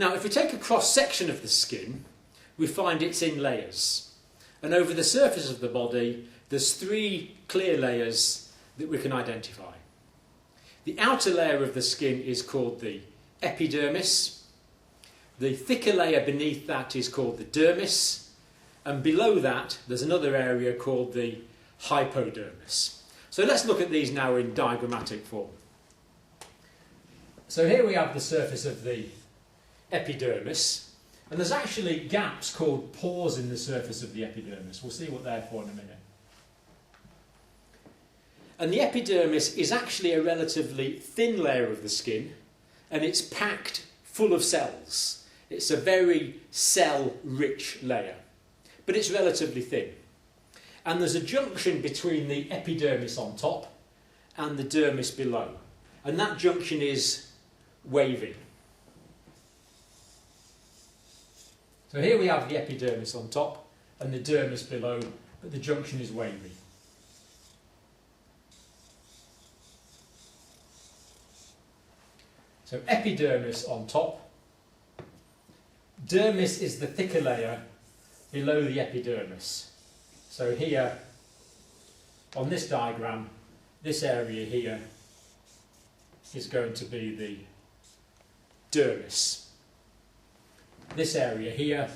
Now, if we take a cross-section of the skin, we find it's in layers. And over the surface of the body, there's 3 clear layers that we can identify. The outer layer of the skin is called the epidermis. The thicker layer beneath that is called the dermis. And below that, there's another area called the hypodermis. So let's look at these now in diagrammatic form. So here we have the surface of the epidermis, and there's actually gaps called pores in the surface of the epidermis. We'll see what they're for in a minute. And the epidermis is actually a relatively thin layer of the skin, and it's packed full of cells. It's a very cell-rich layer, but it's relatively thin. And there's a junction between the epidermis on top and the dermis below, and that junction is wavy. So here we have the epidermis on top and the dermis below, but the junction is wavy. So epidermis on top. Dermis is the thicker layer below the epidermis. So here, on this diagram, this area here is going to be the dermis. This area here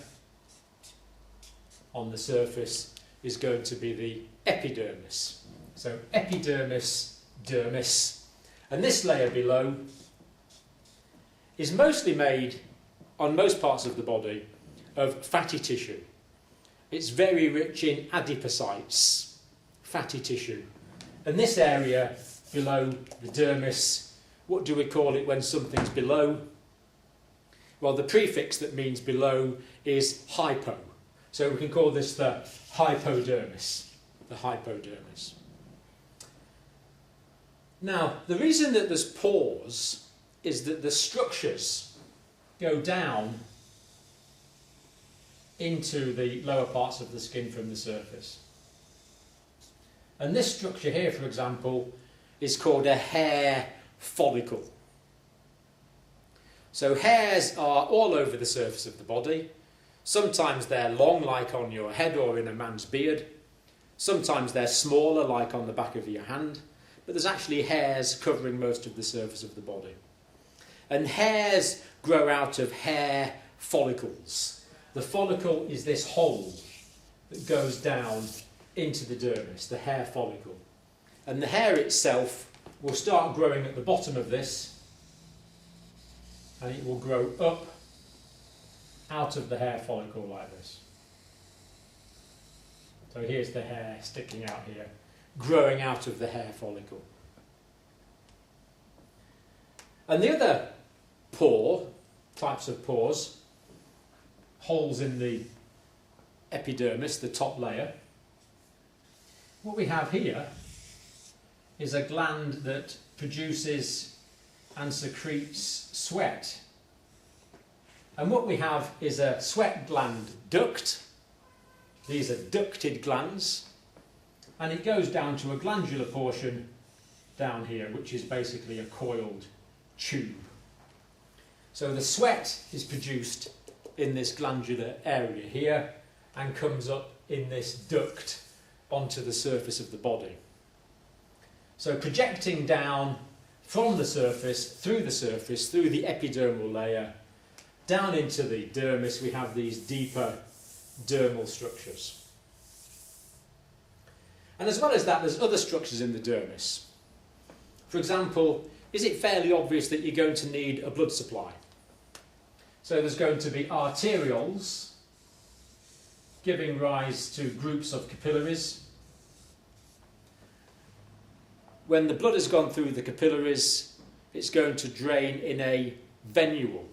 on the surface is going to be the epidermis. So epidermis, dermis. And this layer below is mostly made, on most parts of the body, of fatty tissue. It's very rich in adipocytes, fatty tissue. And this area below the dermis, what do we call it when something's below? Well, the prefix that means below is hypo. So we can call this the hypodermis. The hypodermis. Now, the reason that there's pores is that the structures go down into the lower parts of the skin from the surface. And this structure here, for example, is called a hair follicle. So hairs are all over the surface of the body. Sometimes they're long, like on your head or in a man's beard. Sometimes they're smaller, like on the back of your hand. But there's actually hairs covering most of the surface of the body. And hairs grow out of hair follicles. The follicle is this hole that goes down into the dermis, the hair follicle. And the hair itself will start growing at the bottom of this, and it will grow up out of the hair follicle like this. So here's the hair sticking out here, growing out of the hair follicle. And the other pore, types of pores, holes in the epidermis, the top layer. What we have here is a gland that produces and secretes sweat. And what we have is a sweat gland duct. These are ducted glands. And it goes down to a glandular portion down here, which is basically a coiled tube. So the sweat is produced in this glandular area here and comes up in this duct onto the surface of the body. So projecting down from the surface, through the epidermal layer, down into the dermis, we have these deeper dermal structures. And as well as that, there's other structures in the dermis. For example, is it fairly obvious that you're going to need a blood supply? So there's going to be arterioles, giving rise to groups of capillaries. When the blood has gone through the capillaries, it's going to drain in a venule.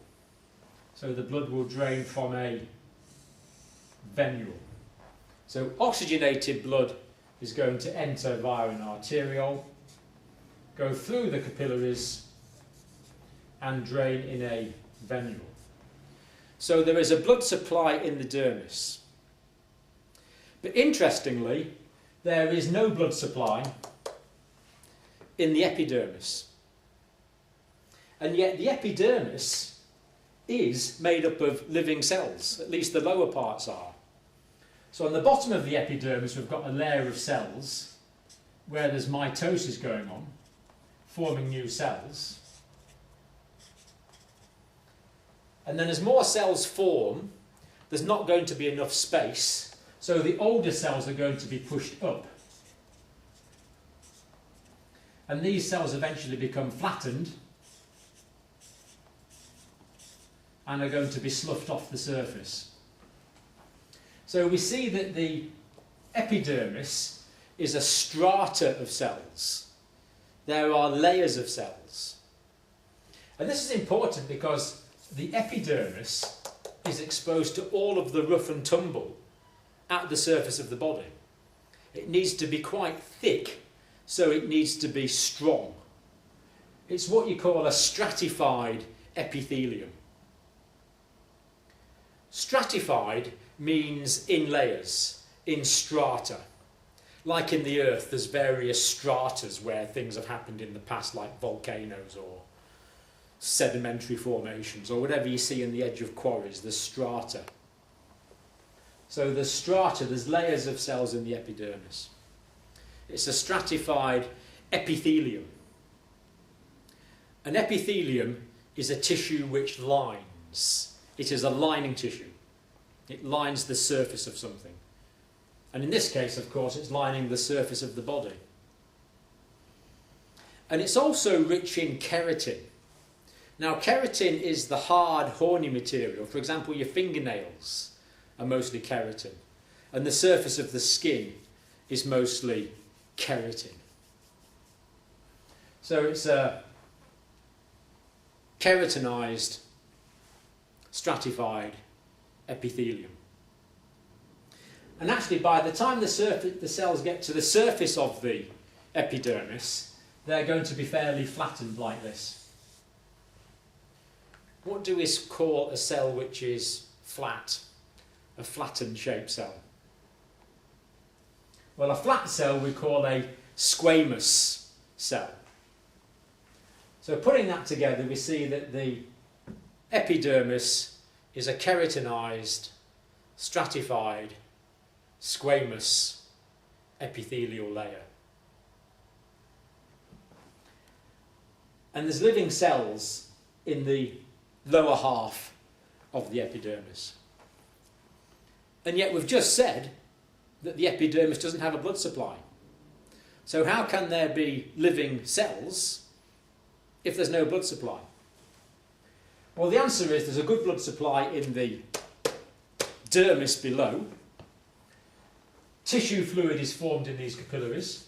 So the blood will drain from a venule. So oxygenated blood is going to enter via an arteriole, go through the capillaries and drain in a venule. So there is a blood supply in the dermis. But interestingly, there is no blood supply in the epidermis. And yet the epidermis is made up of living cells, at least the lower parts are. So on the bottom of the epidermis we've got a layer of cells where there's mitosis going on, forming new cells. And then as more cells form, there's not going to be enough space, so the older cells are going to be pushed up. And these cells eventually become flattened and are going to be sloughed off the surface. So we see that the epidermis is a strata of cells. There are layers of cells. And this is important because the epidermis is exposed to all of the rough and tumble at the surface of the body. It needs to be quite thick, so it needs to be strong. It's what you call a stratified epithelium. Stratified means in layers, in strata. Like in the earth, there's various stratas where things have happened in the past, like volcanoes or sedimentary formations, or whatever you see in the edge of quarries, there's strata. So there's strata, there's layers of cells in the epidermis. It's a stratified epithelium. An epithelium is a tissue which lines. It is a lining tissue. It lines the surface of something. And in this case, of course, it's lining the surface of the body. And it's also rich in keratin. Now, keratin is the hard, horny material. For example, your fingernails are mostly keratin. And the surface of the skin is mostly keratin. So it's a keratinized, stratified epithelium. And actually, by the time the cells get to the surface of the epidermis, they're going to be fairly flattened like this. What do we call a cell which is flat? A flattened shaped cell? Well, a flat cell we call a squamous cell. So putting that together, we see that the epidermis is a keratinized, stratified, squamous epithelial layer. And there's living cells in the lower half of the epidermis. And yet we've just said that the epidermis doesn't have a blood supply. So how can there be living cells if there's no blood supply? Well, the answer is there's a good blood supply in the dermis below. Tissue fluid is formed in these capillaries.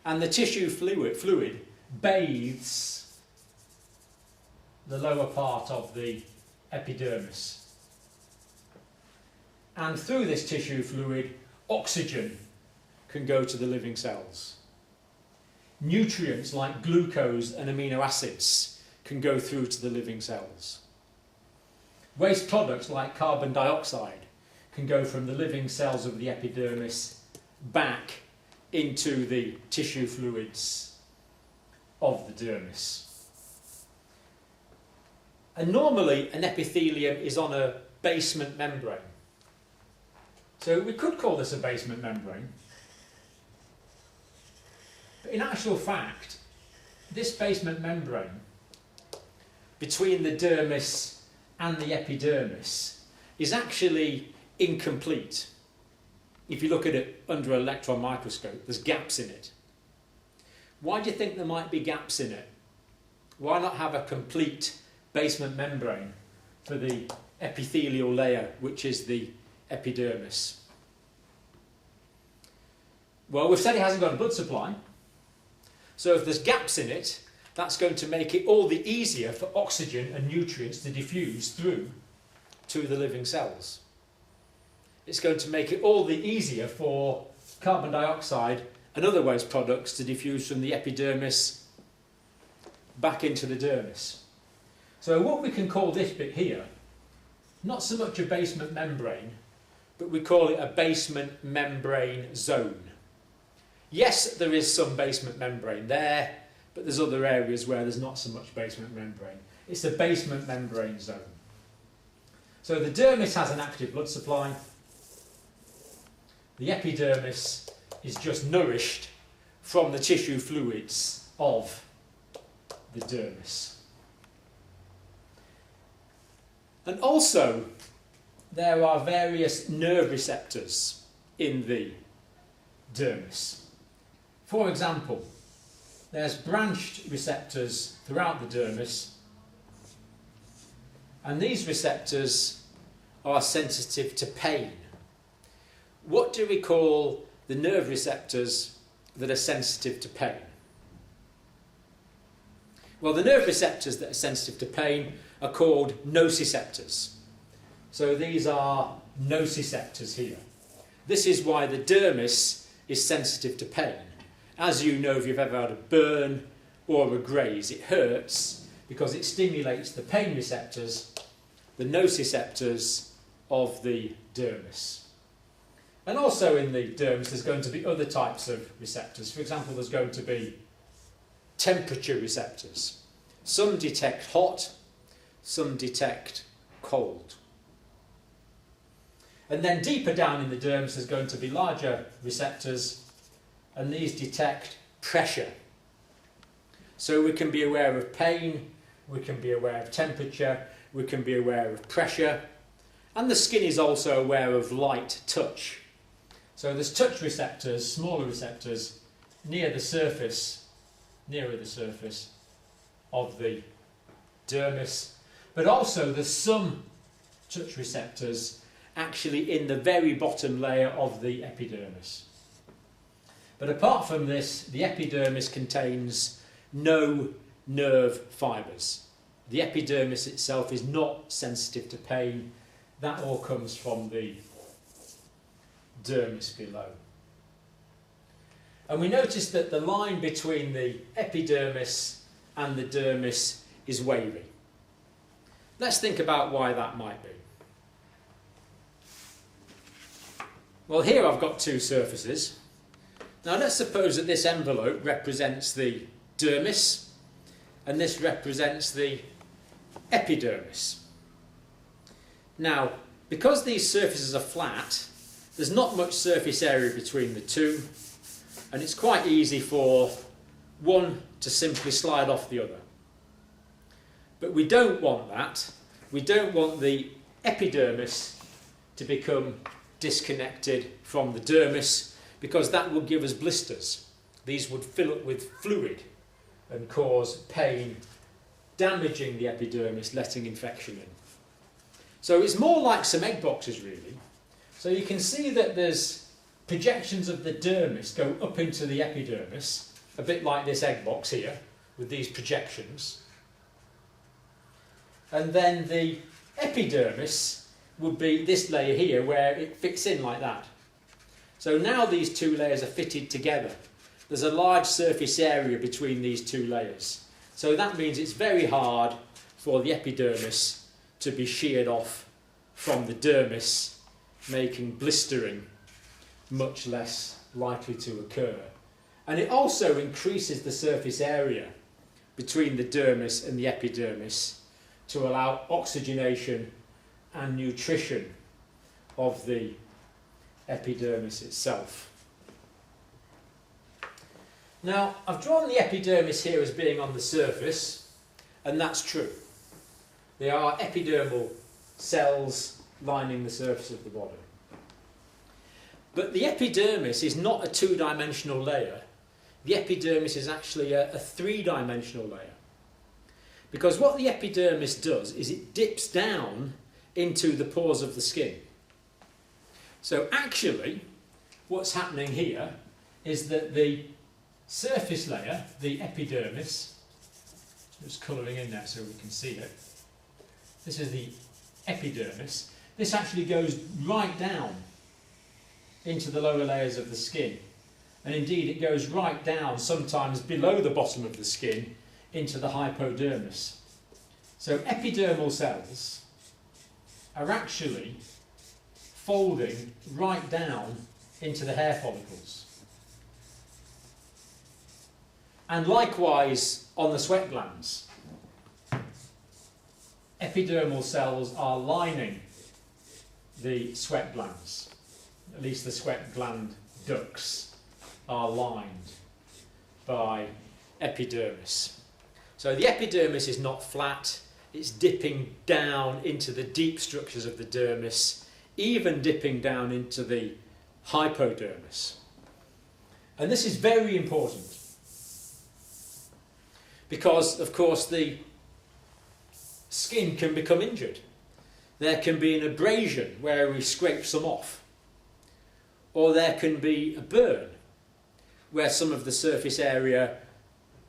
And the tissue fluid bathes the lower part of the epidermis. And through this tissue fluid, oxygen can go to the living cells. Nutrients like glucose and amino acids can go through to the living cells. Waste products like carbon dioxide can go from the living cells of the epidermis back into the tissue fluids of the dermis. And normally an epithelium is on a basement membrane. So we could call this a basement membrane. But in actual fact, this basement membrane between the dermis and the epidermis is actually incomplete. If you look at it under an electron microscope, there's gaps in it. Why do you think there might be gaps in it? Why not have a complete basement membrane for the epithelial layer, which is the epidermis? Well, we've said it hasn't got a blood supply. So if there's gaps in it, that's going to make it all the easier for oxygen and nutrients to diffuse through to the living cells. It's going to make it all the easier for carbon dioxide and other waste products to diffuse from the epidermis back into the dermis. So what we can call this bit here, not so much a basement membrane, but we call it a basement membrane zone. Yes, there is some basement membrane there, but there's other areas where there's not so much basement membrane. It's a basement membrane zone. So the dermis has an active blood supply. The epidermis is just nourished from the tissue fluids of the dermis. And also, there are various nerve receptors in the dermis. For example, there's branched receptors throughout the dermis, and these receptors are sensitive to pain. What do we call the nerve receptors that are sensitive to pain? Well, the nerve receptors that are sensitive to pain are called nociceptors. So these are nociceptors here. This is why the dermis is sensitive to pain. As you know, if you've ever had a burn or a graze, it hurts because it stimulates the pain receptors, the nociceptors of the dermis. And also in the dermis there's going to be other types of receptors. For example, there's going to be temperature receptors. Some detect hot, some detect cold. And then deeper down in the dermis there's going to be larger receptors, and these detect pressure. So we can be aware of pain, we can be aware of temperature, we can be aware of pressure, and the skin is also aware of light touch. So there's touch receptors, smaller receptors, nearer the surface of the dermis, but also there's some touch receptors actually in the very bottom layer of the epidermis. But apart from this, the epidermis contains no nerve fibres. The epidermis itself is not sensitive to pain. That all comes from the dermis below. And we notice that the line between the epidermis and the dermis is wavy. Let's think about why that might be. Well, here I've got two surfaces. Now let's suppose that this envelope represents the dermis and this represents the epidermis. Now, because these surfaces are flat, there's not much surface area between the two, and it's quite easy for one to simply slide off the other. But we don't want that. We don't want the epidermis to become disconnected from the dermis, because that will give us blisters. These would fill up with fluid and cause pain, damaging the epidermis, letting infection in. So it's more like some egg boxes, really. So you can see that there's projections of the dermis go up into the epidermis, a bit like this egg box here, with these projections. And then the epidermis would be this layer here, where it fits in like that. So now these two layers are fitted together. There's a large surface area between these two layers. So that means it's very hard for the epidermis to be sheared off from the dermis, making blistering much less likely to occur. And it also increases the surface area between the dermis and the epidermis to allow oxygenation and nutrition of the epidermis itself. Now, I've drawn the epidermis here as being on the surface, and that's true. There are epidermal cells lining the surface of the body. But the epidermis is not a two-dimensional layer. The epidermis is actually a three-dimensional layer. Because what the epidermis does is it dips down into the pores of the skin. So actually, what's happening here is that the surface layer, the epidermis, just colouring in there so we can see it. This is the epidermis. This actually goes right down into the lower layers of the skin. And indeed it goes right down, sometimes below the bottom of the skin, into the hypodermis. So epidermal cells are actually folding right down into the hair follicles. And likewise on the sweat glands. epidermal cells are lining the sweat glands. At least the sweat gland ducts are lined by epidermis. So the epidermis is not flat, it's dipping down into the deep structures of the dermis, even dipping down into the hypodermis. And this is very important because, of course, the skin can become injured. There can be an abrasion where we scrape some off, or there can be a burn where some of the surface area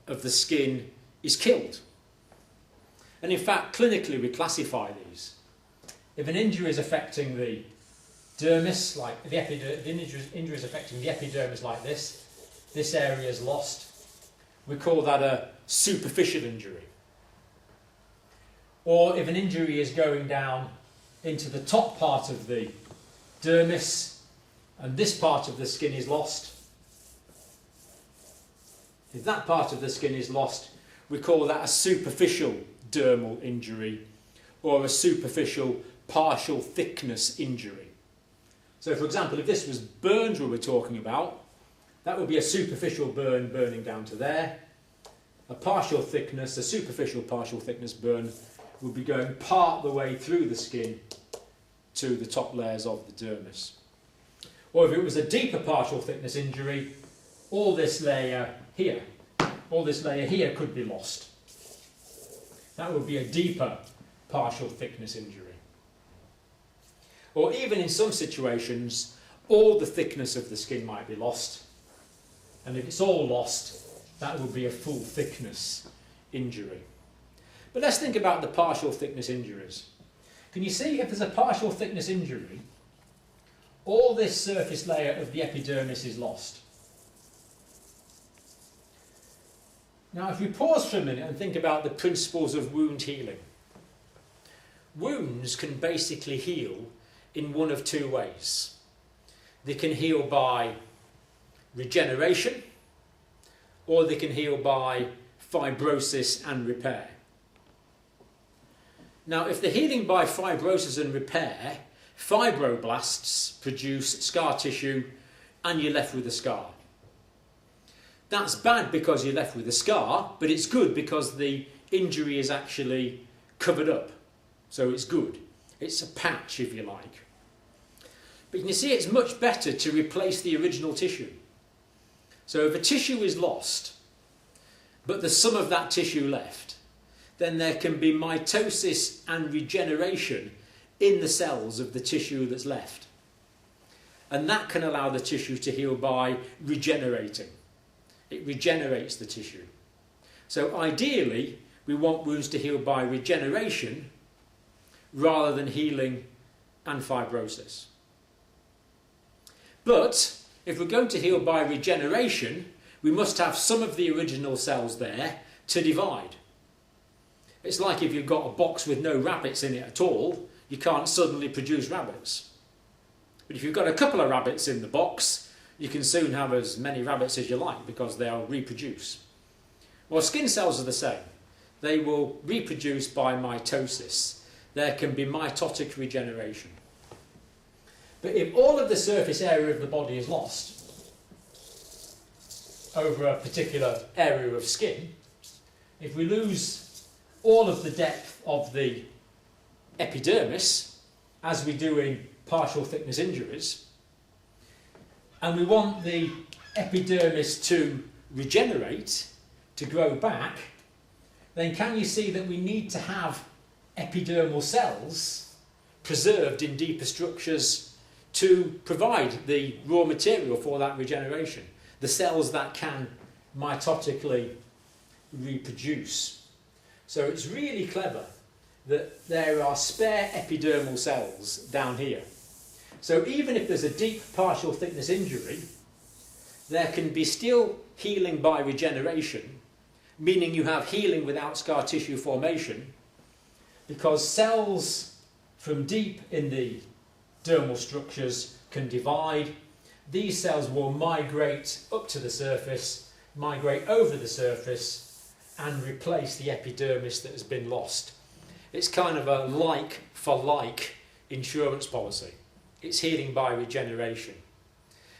of the skin is killed. And in fact, clinically we classify these. If an injury is affecting the dermis, like the injury is affecting the epidermis like this area is lost, we call that a superficial injury. Or if an injury is going down into the top part of the dermis and this part of the skin is lost, if that part of the skin is lost, we call that a superficial dermal injury or a superficial partial thickness injury. So for example, if this was burns we were talking about, that would be a superficial burn burning down to there. A partial thickness, a superficial partial thickness burn would be going part the way through the skin to the top layers of the dermis. Or if it was a deeper partial thickness injury, all this layer here could be lost. That would be a deeper partial thickness injury. Or even in some situations, all the thickness of the skin might be lost. And if it's all lost, that would be a full thickness injury. But let's think about the partial thickness injuries. Can you see if there's a partial thickness injury, all this surface layer of the epidermis is lost. Now if we pause for a minute and think about the principles of wound healing. Wounds can basically heal in one of two ways. They can heal by regeneration, or they can heal by fibrosis and repair. Now, if they're healing by fibrosis and repair, fibroblasts produce scar tissue and you're left with a scar. That's bad because you're left with a scar, but it's good because the injury is actually covered up. So it's good. It's a patch, if you like. But you can see it's much better to replace the original tissue. So if a tissue is lost, but there's some of that tissue left, then there can be mitosis and regeneration in the cells of the tissue that's left. And that can allow the tissue to heal by regenerating. It regenerates the tissue. So ideally, we want wounds to heal by regeneration rather than healing and fibrosis. But if we're going to heal by regeneration, we must have some of the original cells there to divide. It's like if you've got a box with no rabbits in it at all, you can't suddenly produce rabbits. But if you've got a couple of rabbits in the box, you can soon have as many rabbits as you like because they'll reproduce. Well, skin cells are the same. They will reproduce by mitosis. There can be mitotic regeneration. But if all of the surface area of the body is lost over a particular area of skin, if we lose all of the depth of the epidermis, as we do in partial thickness injuries, and we want the epidermis to regenerate, to grow back, then can you see that we need to have epidermal cells preserved in deeper structures to provide the raw material for that regeneration, the cells that can mitotically reproduce. So it's really clever that there are spare epidermal cells down here. So even if there's a deep partial thickness injury, there can be still healing by regeneration, meaning you have healing without scar tissue formation, because cells from deep in the dermal structures can divide. These cells will migrate up to the surface, migrate over the surface, and replace the epidermis that has been lost. It's kind of a like for like insurance policy. It's healing by regeneration.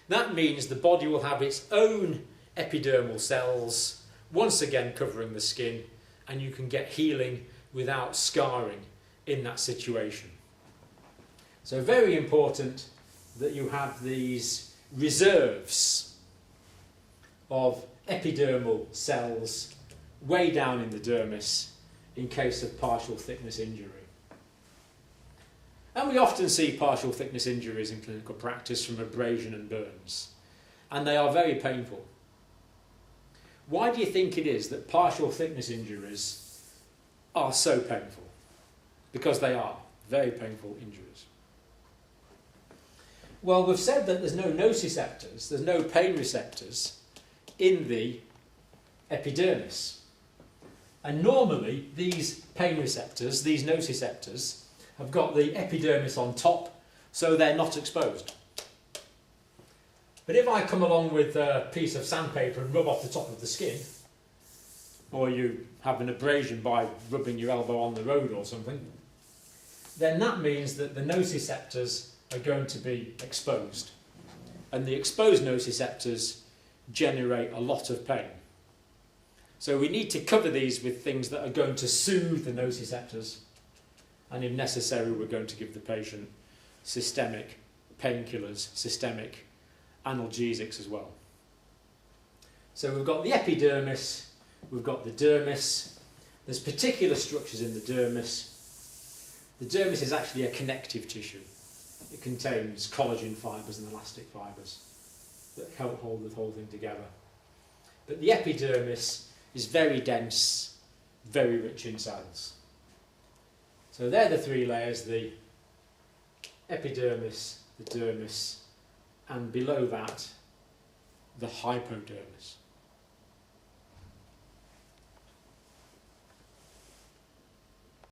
That means the body will have its own epidermal cells, once again covering the skin, and you can get healing without scarring in that situation. So very important that you have these reserves of epidermal cells way down in the dermis in case of partial thickness injury. And we often see partial thickness injuries in clinical practice from abrasion and burns, and they are very painful. Why do you think it is that partial thickness injuries are so painful? Because they are very painful injuries. Well, we've said that there's no nociceptors, there's no pain receptors in the epidermis. And normally these pain receptors, these nociceptors, have got the epidermis on top, so they're not exposed. But if I come along with a piece of sandpaper and rub off the top of the skin, or you have an abrasion by rubbing your elbow on the road or something, then that means that the nociceptors are going to be exposed. And the exposed nociceptors generate a lot of pain. So we need to cover these with things that are going to soothe the nociceptors, and if necessary we're going to give the patient systemic painkillers, systemic analgesics as well. So we've got the epidermis, we've got the dermis, there's particular structures in the dermis. The dermis is actually a connective tissue. It contains collagen fibres and elastic fibres that help hold the whole thing together. But the epidermis is very dense, very rich in cells. So they're the three layers, the epidermis, the dermis, and below that, the hypodermis.